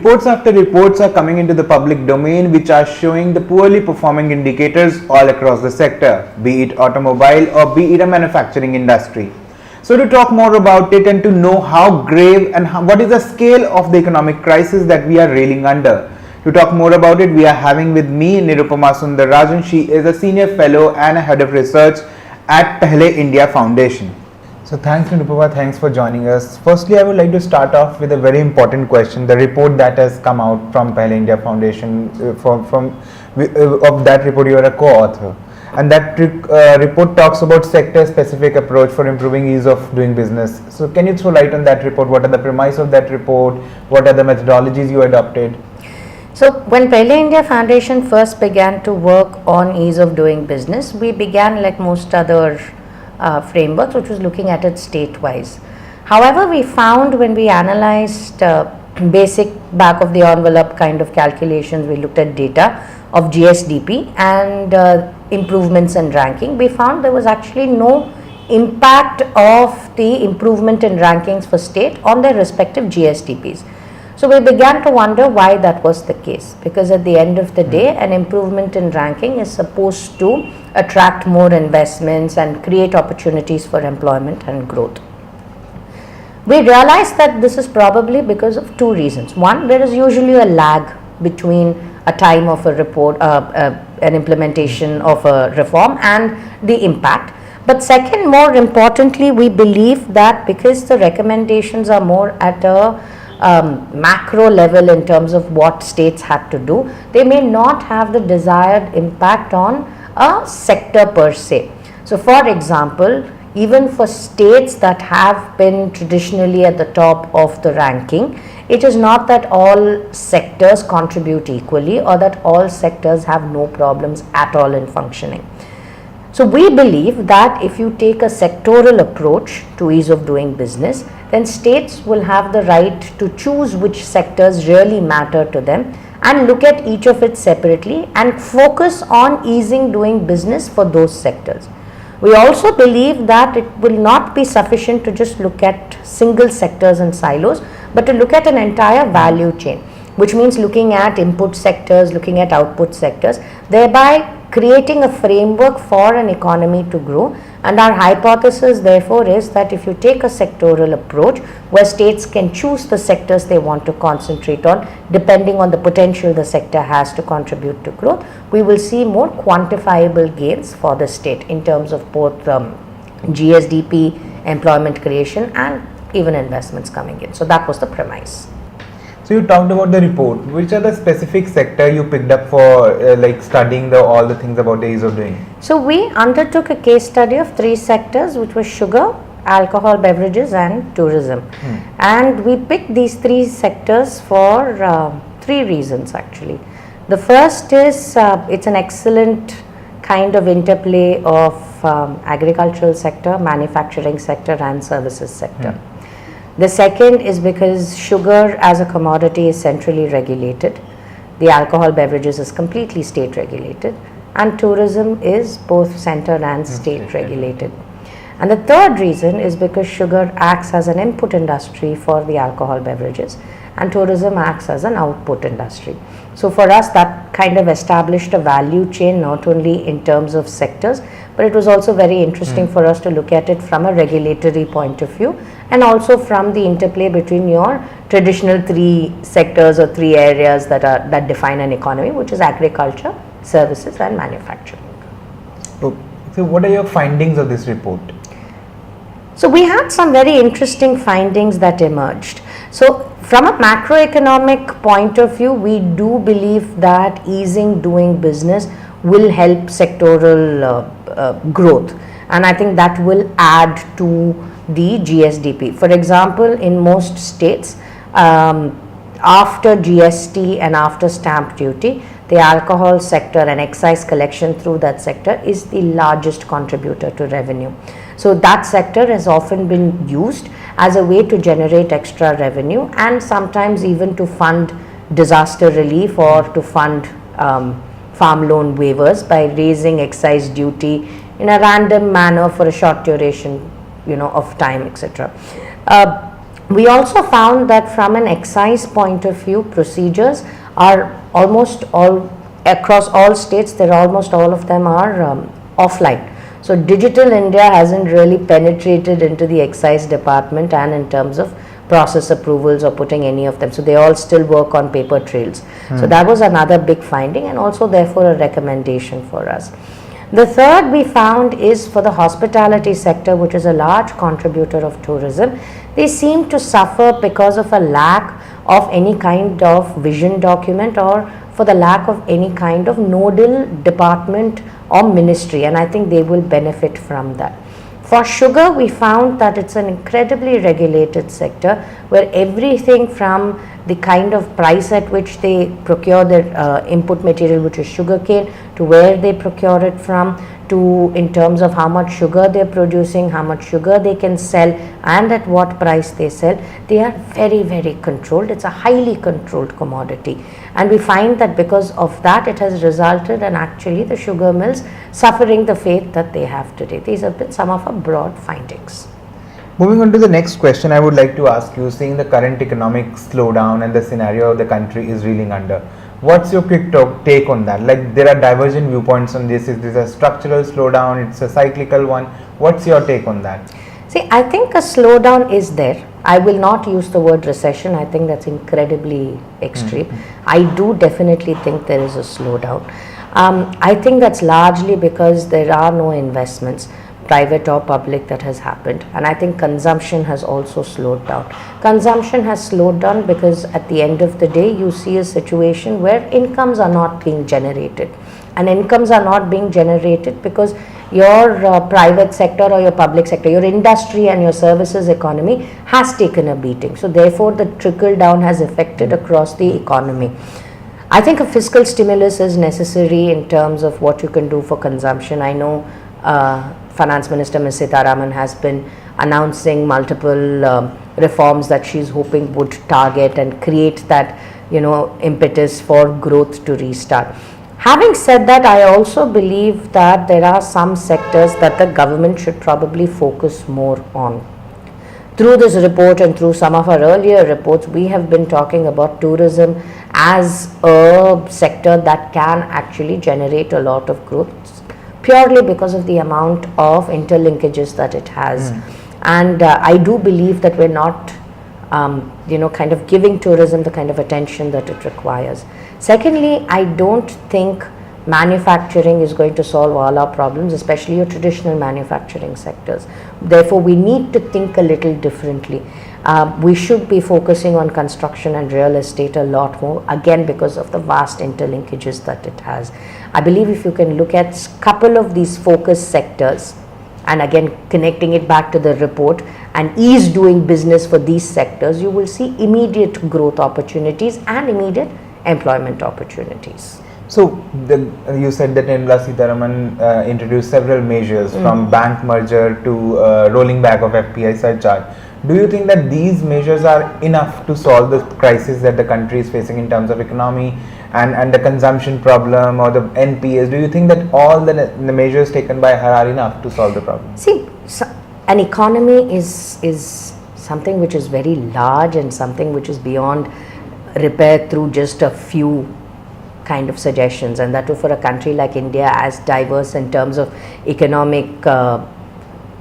reports after reports are coming into the public domain which are showing the poorly performing indicators all across the sector, be it automobile or be it a manufacturing industry. So to talk more about it and to know how grave and what is the scale of the economic crisis that we are reeling under. To talk more about it, we are having with me Nirupama Soundarrajan. She is a senior fellow and a head of research at Pahle India Foundation. So thanks Nirupama, thanks for joining us. Firstly, I would like to start off with a very important question. The report that has come out from Pahle India Foundation, of that report you are a co-author. And that report talks about sector-specific approach for improving ease of doing business. So can you throw light on that report? What are the premise of that report? What are the methodologies you adopted? So when Pahle India Foundation first began to work on ease of doing business, we began like most other frameworks, which was looking at it state-wise. However, we found when we analyzed basic back of the envelope kind of calculations, we looked at data of GSDP and improvements in ranking, we found there was actually no impact of the improvement in rankings for state on their respective GSDPs. So we began to wonder why that was the case, because at the end of the day, an improvement in ranking is supposed to attract more investments and create opportunities for employment and growth. We realized that this is probably because of two reasons. One, there is usually a lag between a time of a report, an implementation of a reform and the impact. But second, more importantly, we believe that because the recommendations are more at a macro level in terms of what states have to do, they may not have the desired impact on a sector per se. So for example, even for states that have been traditionally at the top of the ranking, it is not that all sectors contribute equally or that all sectors have no problems at all in functioning. So we believe that if you take a sectoral approach to ease of doing business, then states will have the right to choose which sectors really matter to them and look at each of it separately and focus on easing doing business for those sectors. We also believe that it will not be sufficient to just look at single sectors and silos, but to look at an entire value chain, which means looking at input sectors, looking at output sectors, thereby creating a framework for an economy to grow. And our hypothesis therefore is that if you take a sectoral approach where states can choose the sectors they want to concentrate on depending on the potential the sector has to contribute to growth, we will see more quantifiable gains for the state in terms of both GSDP, employment creation and even investments coming in. So that was the premise. So you talked about the report. Which are the specific sector you picked up for like studying all the things about the ease of doing? So we undertook a case study of three sectors, which was sugar, alcohol beverages and tourism. And we picked these three sectors for three reasons actually. The first is it's an excellent kind of interplay of agricultural sector, manufacturing sector and services sector. The second is because sugar as a commodity is centrally regulated, the alcohol beverages is completely state regulated, and tourism is both central and state regulated. And the third reason is because sugar acts as an input industry for the alcohol beverages and tourism acts as an output industry. So for us that kind of established a value chain not only in terms of sectors, but it was also very interesting for us to look at it from a regulatory point of view and also from the interplay between your traditional three sectors or three areas that define an economy, which is agriculture, services and manufacturing. So what are your findings of this report? So we had some very interesting findings that emerged. So from a macroeconomic point of view, we do believe that easing doing business will help sectoral growth, and I think that will add to the GSDP. For example, in most states, after GST and after stamp duty, the alcohol sector and excise collection through that sector is the largest contributor to revenue. So that sector has often been used as a way to generate extra revenue and sometimes even to fund disaster relief or to fund farm loan waivers by raising excise duty in a random manner for a short duration, of time, etc. We also found that from an excise point of view, procedures are almost all across all states. They're almost all of them are offline. So digital India hasn't really penetrated into the excise department and in terms of process approvals or putting any of them. So they all still work on paper trails. So that was another big finding and also therefore a recommendation for us. The third we found is for the hospitality sector, which is a large contributor of tourism. They seem to suffer because of a lack of any kind of vision document or for the lack of any kind of nodal department or ministry, and I think they will benefit from that. For sugar, we found that it's an incredibly regulated sector where everything from the kind of price at which they procure their input material, which is sugarcane, to where they procure it from, to in terms of how much sugar they're producing, how much sugar they can sell, and at what price they sell, they are very, very controlled. It's a highly controlled commodity. And we find that because of that, it has resulted in actually the sugar mills suffering the fate that they have today. These have been some of our broad findings. Moving on to the next question, I would like to ask you, seeing the current economic slowdown and the scenario the country is reeling under, what's your quick take on that? Like, there are divergent viewpoints on this. Is this a structural slowdown? It's a cyclical one. What's your take on that? See, I think a slowdown is there. I will not use the word recession. I think that's incredibly extreme. I do definitely think there is a slowdown. I think that's largely because there are no investments, private or public, that has happened, and I think consumption has also slowed down. Consumption has slowed down because at the end of the day you see a situation where incomes are not being generated, and incomes are not being generated because your private sector or your public sector, your industry and your services economy has taken a beating. So therefore the trickle down has affected across the economy. I think a fiscal stimulus is necessary in terms of what you can do for consumption. I know Finance Minister Ms. Sitaraman has been announcing multiple reforms that she's hoping would target and create that, impetus for growth to restart. Having said that, I also believe that there are some sectors that the government should probably focus more on. Through this report and through some of our earlier reports, we have been talking about tourism as a sector that can actually generate a lot of growth purely because of the amount of interlinkages that it has. And I do believe that we're not kind of giving tourism the kind of attention that it requires. Secondly, I don't think manufacturing is going to solve all our problems, especially your traditional manufacturing sectors. Therefore, we need to think a little differently. We should be focusing on construction and real estate a lot more, again because of the vast interlinkages that it has. I believe if you can look at a couple of these focus sectors, and again connecting it back to the report, and ease doing business for these sectors, you will see immediate growth opportunities and immediate employment opportunities. So you said that Nirmala Sitharaman introduced several measures from bank merger to rolling back of FPI surcharge. Do you think that these measures are enough to solve the crisis that the country is facing in terms of economy and the consumption problem or the NPAs? Do you think that all the measures taken by her are enough to solve the problem? See, an economy is something which is very large and something which is beyond repair through just a few kind of suggestions, and that too for a country like India, as diverse in terms of economic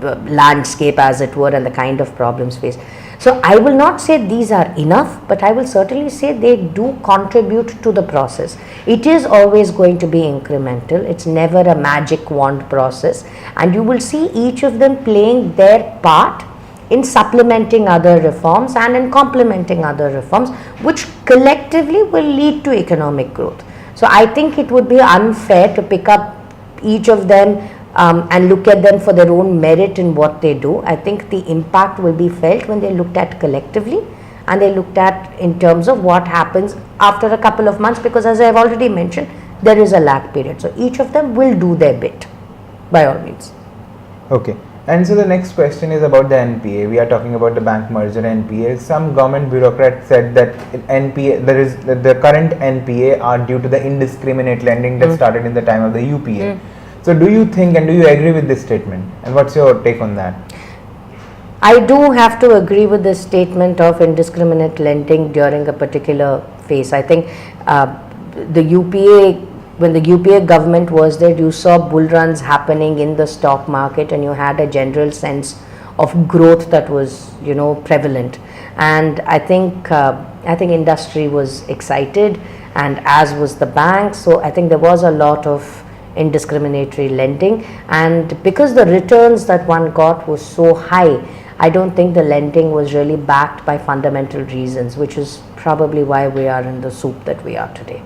landscape as it were, and the kind of problems faced. So I will not say these are enough, but I will certainly say they do contribute to the process. It is always going to be incremental. It's never a magic wand process, and you will see each of them playing their part in supplementing other reforms and in complementing other reforms, which collectively will lead to economic growth. So I think it would be unfair to pick up each of them and look at them for their own merit in what they do. I think the impact will be felt when they looked at collectively and they looked at in terms of what happens after a couple of months, because as I have already mentioned, there is a lag period. So each of them will do their bit by all means. Okay. And so the next question is about the NPA. We are talking about the bank merger NPA. Some government bureaucrats said that the current NPA are due to the indiscriminate lending that started in the time of the UPA. So do you think and do you agree with this statement? And what's your take on that? I do have to agree with this statement of indiscriminate lending during a particular phase. I think the UPA, when the UPA government was there, you saw bull runs happening in the stock market, and you had a general sense of growth that was, prevalent. And I think industry was excited, and as was the bank. So I think there was a lot of indiscriminatory lending, and because the returns that one got was so high, I don't think the lending was really backed by fundamental reasons, which is probably why we are in the soup that we are today.